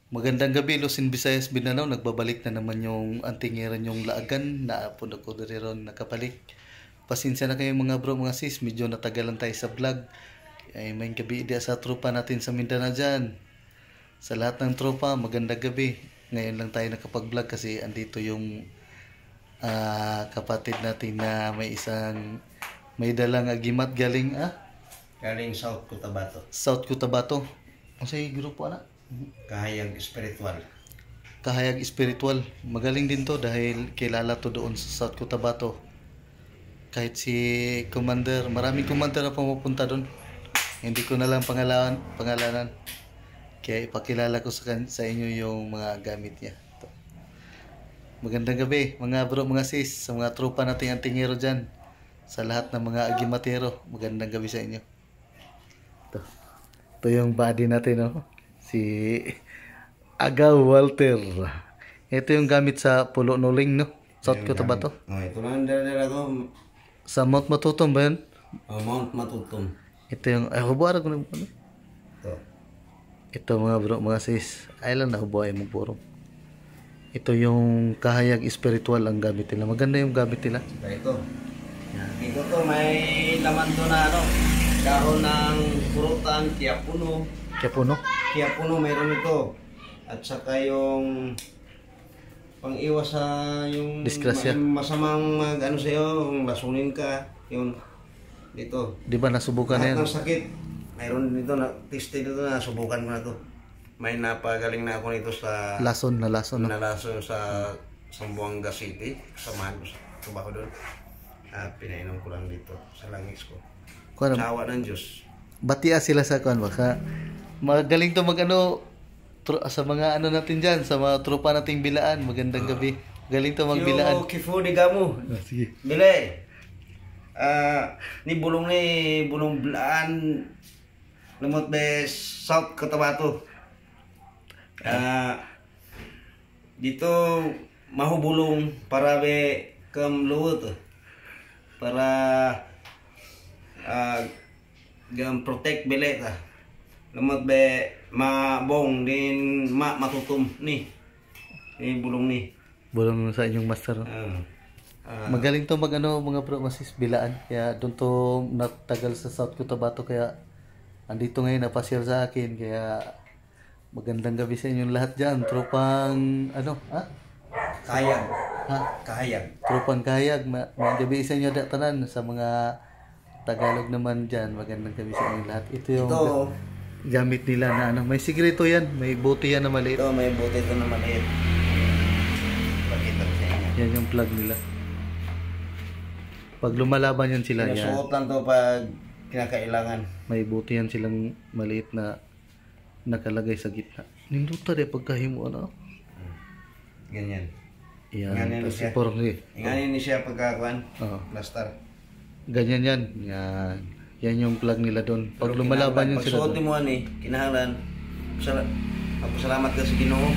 Magandang gabi, Luzon, Visayas, Mindanao. Nagbabalik na naman yung antingiran yung laagan na po na ko ron nakabalik. Pasensya na kayo mga bro, mga sis. Medyo natagalan tayo sa vlog. Ay, may gabi dia sa tropa natin sa Mindanao dyan. Sa lahat ng tropa, magandang gabi. Ngayon lang tayo nakapag-vlog kasi andito yung kapatid natin na may dalang agimat galing Galing South Cotabato. South Cotabato. Ano sa'yo grupo anak? Kahayag spiritual. Kahayag spiritual. Magaling din to dahil kilala to doon sa South Cotabato. Kahit si Commander, maraming Commander na pumupunta doon. Hindi ko na lang pangalanan. Kaya ipakilala ko sa inyo yung mga gamit niya. Ito. Magandang gabi mga bro, mga sis, sa mga tropa nating antingero dyan. Sa lahat ng mga agimatero, magandang gabi sa inyo. Ito yung body natin, no? Si Agaw Walter. Ito yung gamit sa Pulo Nuling, no? South Cotabato. Ito lang dala ko. Sa Mount Matutom ba yun? Mount Matutom. Ito yung, hubuara ko na ano? Ito mga bro, mga sis. Ay lang na hubuhay mo puro. Ito yung kahayag spiritual ang gamit nila. Maganda yung gamit nila. Ito. Ito to, may laman to na ano. Dahon ng purutan, kiyapuno. Kiyapuno? Kiyapuno mayroon ito. At saka yung pang-iwas sa yung disgrasya. Masamang ano sa'yo, lasunin ka. Yun, dito. Di ba nasubukan na yan? Lahat ng sakit. Mayroon dito, teste dito na, subukan ko na to. May napagaling na ako nito sa... Lason. No? Nalason sa Zamboanga City. Samahan ko sa trabaho doon. Pinainom ko lang dito sa langis ko. Sawa ng Diyos. Batia sila sa kuan baka magaling to magano sa mga ano natin diyan sa mga tropa nating bilaan. Magandang gabi. Galing to magbilaan. Yo kifu di gamu. Sige. Bile. Ni bulong bilaan lemot be South Cotabato. Dito mahubulong para be kam luwot. Para gam protect bile ta. Lemot be mabong din matutum ni bulong ni. Bulong sa inyong master. Magaling to magano mga bro masis bilaan. Kaya doon to natagal sa South Cotabato kaya andito ngayon napasyal sa akin kaya magandang gabi sa inyong lahat diyan. Tropang ano Kahayag. Kahayag. Tropang kahayag. May gabi sa inyo tanan sa mga Tagalog naman diyan. Magandang gabi sa inyong lahat. Ito yung gamit nila na ano. May sikreto yan. May buti yan na maliit. Ito may buti ito na maliit. Pakita ko sa inyo. Yan yung plug nila. Pag lumalaban yan sila yan. Sinusuotan to pag kinakailangan. May buti yan silang maliit na nakalagay sa gitna. Ninduta de pagkahimo ano. Ganyan. Yan. Siya. Inganin ni siya pagkakuan. Plaster. Ganyan yan. Yan. Yan yung plug nila doon. Pag lumalaban yun sila doon. Pagsuot mo kinahanglan. Salamat ka sa Ginoo.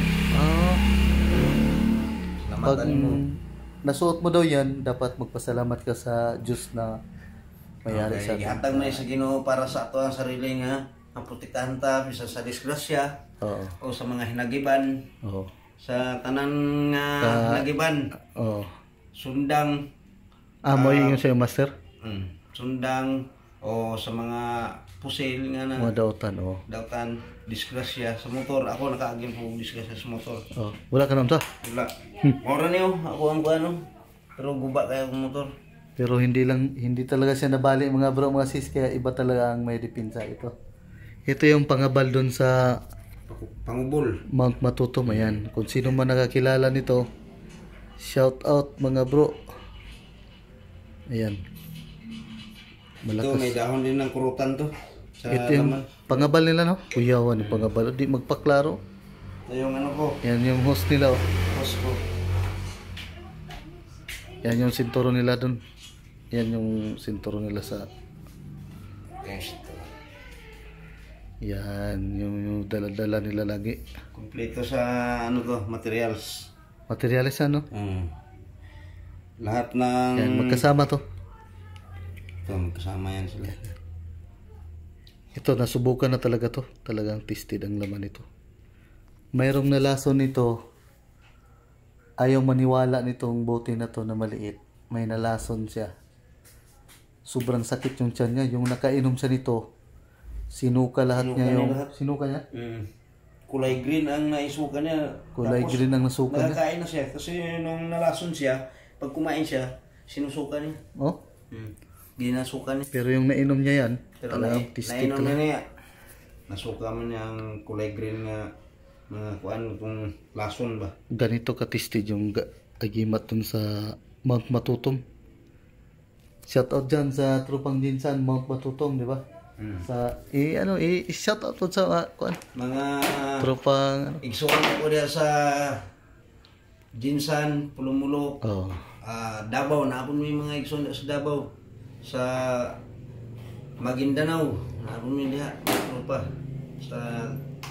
Pag nasuot mo daw yan, dapat magpasalamat ka sa Diyos na mayari sa atin. Ihatag mo sa Ginoo para sa ato ang sarili nga ang protektahan ta sa disgrasya. O sa mga hinagiban. Sa tanan nga hinagiban. Sundang. Mo yung sa'yo master? Sundang o sa mga pusil nga na. Mga dautan, Dautan, disgrasya sa motor. Ako nakaagin po disgrasya sa motor. Wala ka naman ta? Wala. Mora niyo, ako ang kuano. Pero guba kaya akong motor. Pero hindi talaga siya nabali mga bro, mga sis. Kaya iba talaga ang may dipinsa ito. Ito yung pangabal doon sa Pangubol. Mount Matutom. Ayan. Kung sino man nakakilala nito, shout out mga bro. Ayan. Malakas. Ito may dahon din ng kurutan to. Ito yung pangabal nila, no? Kuyawan yung pangabal. Di magpaklaro. Ito yung ano ko. Yan yung host nila, Host ko. Yan yung sinturo nila dun. Yan yung sinturo nila sa... Yes. Yan yung dala-dala nila lagi. Kompleto sa ano to, materials. Materials ano? Lahat ng... Yan, magkasama to. Ito, magkasama yan sila. Ito, nasubukan na talaga to. Talagang tested ang laman ito. mayroong nalason nito. Ayaw maniwala nitong bote na to na maliit. May nalason siya. Sobrang sakit yung tiyan niya. Yung nakainom siya nito, sinuka lahat niya yung... Sinuka niya? Kulay green ang naisuka niya. Kulay Tapos, green ang nasuka niya. nakakain na siya. Kasi nung nalason siya, pag kumain siya, sinusuka niya. Oh? Ginasuka niya. Pero yung nainom niya yan, Pero talagang tistik nainom lang. niya. Nasuka man niya ang kulay green nga mga kuan kung lason ba. Ganito katistig yung agimat dun sa Mount Matutom. Shoutout dyan sa Tropang Jinsan, Mount Matutom, di ba? Sa, shoutout po sa kuan. Mga Tropang, igsuon ko diya sa Jinsan, Pulumulok, Davao. Naapon may mga igsuon sa Davao. Sa Maguindanao, naapon may diha. Tropa. Sa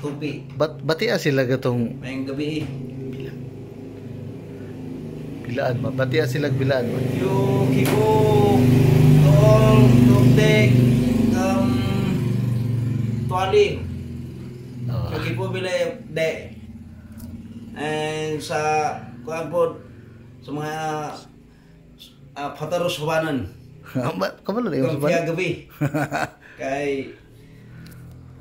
Tupi. Batia sila gatong Mayang gabi bilaan ba? Batia sila bilaan ba? Yung Kibo, Tol, Tuptek, Tuali. Yung Kibo bilay de. And sa kuabot sa mga Pataros Hubanan. Kamalo na yung Kampya subanan? gabi. Kay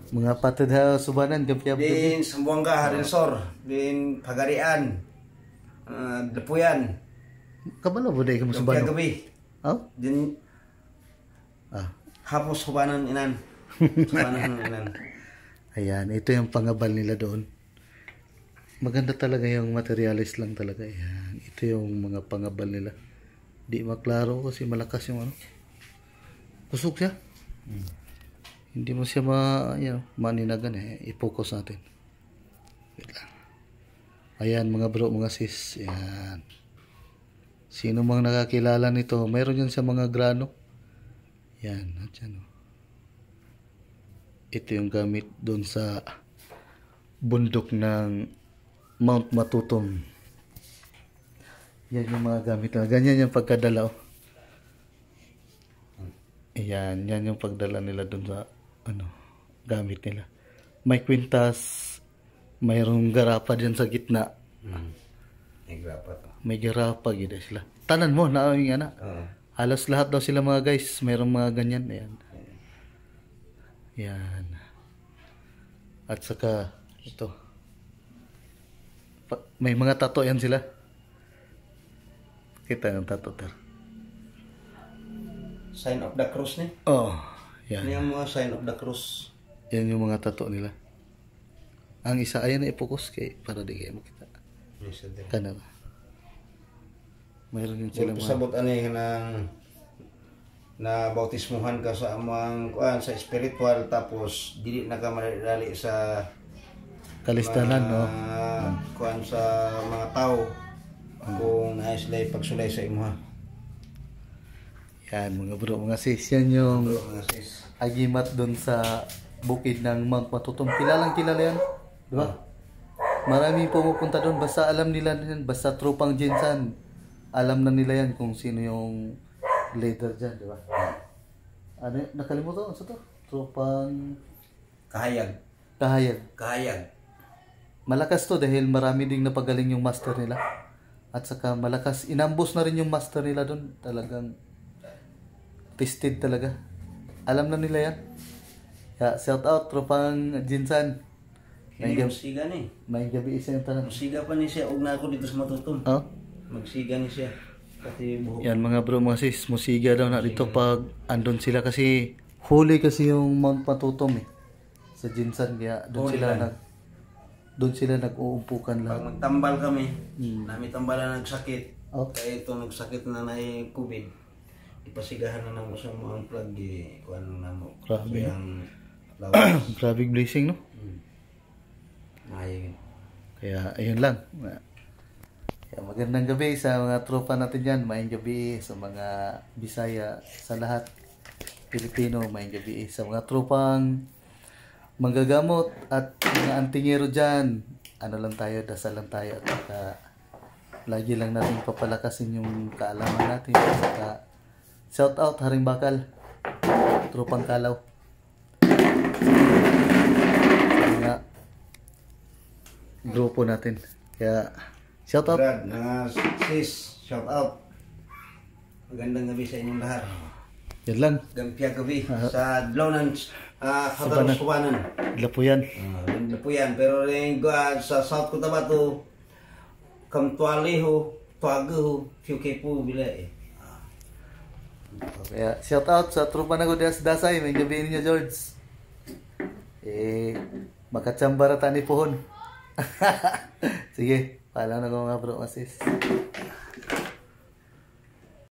Mga patid ha subanan, gabi. din Sambuanga, Harinsor, din Pagarian, Dapuyan, Kamalo ba dahil ka mo Kampya subanan? gabi. Oh? Din Hapos Hubanan inan. Hubanan inan. Ayan, ito yung pangabal nila doon. Maganda talaga yung materialis lang talaga. Ayan, ito yung mga pangabal nila. Di maklaro kasi malakas yung ano. Kusog siya. Hindi mo siya maninagan i-focus natin. Wait lang. Ayan mga bro, mga sis. Ayan. Sino mang nakakilala nito, mayroon yan sa mga grano. Ayan. Ayan. Ito yung gamit doon sa bundok ng Mount Matutom. Yan yung mga gamit na. Ganyan yung pagkadala. Ayan. Yan yung pagdala nila doon sa gamit nila. May kwintas, mayroong garapa dyan sa gitna. May grapa to. May garapa gida sila. Tanan mo na yung ana. Halos lahat daw sila mga guys, mayroong mga ganyan. Ayan. Yan. At saka ito. May mga tato yan sila. Kita yung tato ter. Sign of the cross ni. Oh, yan. Ano yung mga sign of the cross? Yan yung mga tato nila. Ang isa ayan na ipokus kay para di kayo makita. Yes, sir. Kana ba? Mayroon din sila mga Sabot ani nang na bautismuhan ka sa amang kuan sa spiritual tapos dili na ka madali sa kalistanan, no? Kuan sa mga tao kung nais lay pagsulay sa imuha. Yan mga bro, mga sis, yan yung Mga sis. agimat doon sa bukid ng Mount Matutom. Kilalang kilala yan, di ba? Maraming pumupunta doon, basta alam nila yan, basta Tropang Jinsan, alam na nila yan kung sino yung leader dyan, di ba? Ano, nakalimutan, ano sa to? Tropang Kahayag. Kahayag. Malakas to dahil marami ding napagaling yung master nila. At saka malakas, inambos na rin yung master nila doon. Talagang tested talaga. Alam na nila yan. Kaya shout out, Tropang Jinsan. May musiga ni. May gabi isa yung tanong. Musiga pa ni siya, og na ako dito sa Matutom. Oh? Magsiga ni siya. Pati buhok. Yan mga bro, mga sis, musiga daw na dito pag andon sila kasi huli kasi yung Mount Matutom sa Jinsan. Kaya doon sila nag-uumpukan Pag lang. magtambal kami, nami tambalan nagsakit. Oh. Kaya ito nagsakit na na COVID. Ipasigahan na namo sa mga plug kung ano na mo. Grabe. Ang lawas. Grabe blessing, no? Ayun. Kaya ayun lang. Kaya magandang gabi sa mga tropa natin dyan. Maayong gabi sa mga Bisaya, sa lahat Pilipino. Maayong gabi sa mga tropang manggagamot at mga antingero dyan. Ano lang tayo, dasal lang tayo. At saka lagi lang natin papalakasin yung kaalaman natin. At saka shout out Haring Bakal, Tropang Kalaw. Mga grupo natin. Kaya shout out. Brad, mga sis, shout out. Magandang gabi sa inyong lahat. Yan lang. Gampia gabi sa Dlonan, Kataruswanan. Lapuyan. Lapuyan. Pero rin sa South Cotabato, Kamtualeho, Tuagaho, Fiukepo, bila eh. Kaya shout out sa trupa na ko sa Dasay. May gabi ninyo, George. Makatsambara tani pohon. Sige, paalam na ko mga bro, asis.